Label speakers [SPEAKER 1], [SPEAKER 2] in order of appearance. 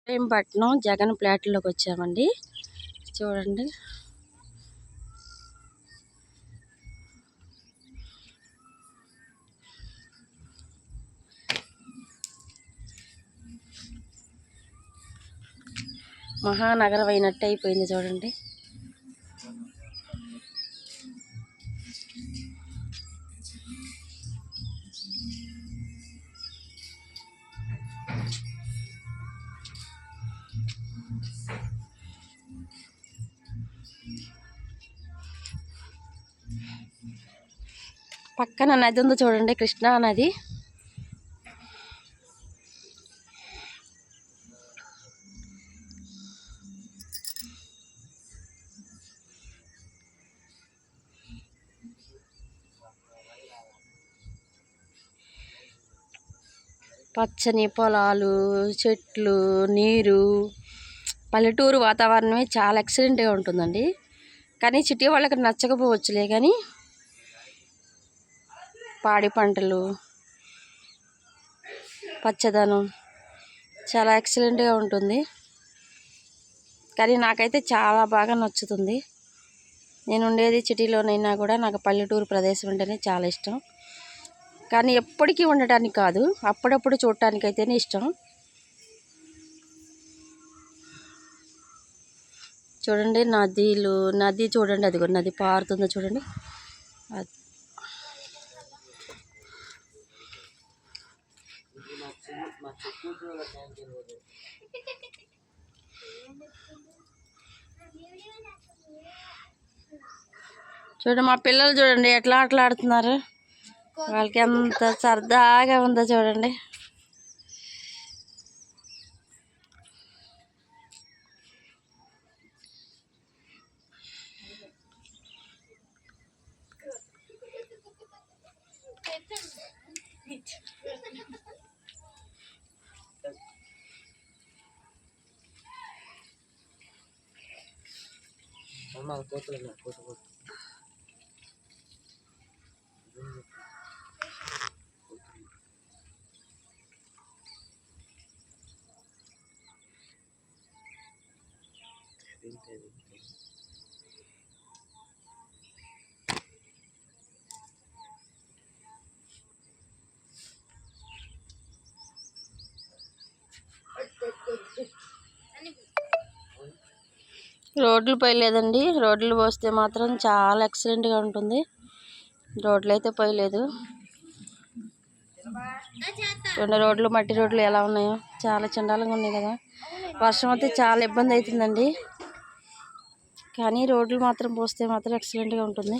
[SPEAKER 1] ఇబ్రహీంపట్నం జగన్ ప్లాట్లోకి వచ్చామండి. చూడండి, మహానగరం అయినట్టు అయిపోయింది. చూడండి, పక్కన నది ఉందో చూడండి, కృష్ణా నది. పచ్చని పొలాలు, చెట్లు, నీరు, పల్లెటూరు వాతావరణమే చాలా ఎక్సలెంట్గా ఉంటుందండి. కానీ సిటీ వాళ్ళకి నచ్చకపోవచ్చులే, కానీ పాడి పంటలు, పచ్చదనం చాలా ఎక్సలెంట్గా ఉంటుంది. కానీ నాకైతే చాలా బాగా నచ్చుతుంది. నేను ఉండేది సిటీలోనైనా కూడా నాకు పల్లెటూరు ప్రదేశం అంటేనే చాలా ఇష్టం. కానీ ఎప్పటికీ ఉండటానికి కాదు, అప్పుడప్పుడు చూడటానికి అయితేనే ఇష్టం. చూడండి, నది చూడండి, అది కూడా నది పారుతుందో చూడండి. చూడండి, మా పిల్లలు చూడండి ఎట్లా ఆటలాడుతున్నారు. వాళ్ళకి ఎంత సరదాగా ఉందో చూడండి. రోడ్లు పోయలేదండి. రోడ్లు పోస్తే మాత్రం చాలా ఎక్సలెంట్గా ఉంటుంది. రోడ్లు అయితే పోయలేదు. చూడండి, రోడ్లు మట్టి రోడ్లు ఎలా ఉన్నాయో, చాలా చండాలంగా ఉన్నాయి కదా. వర్షం అయితే చాలా ఇబ్బంది అవుతుందండి. కానీ రోడ్లు మాత్రం పోస్తే మాత్రం ఎక్సలెంట్గా ఉంటుంది.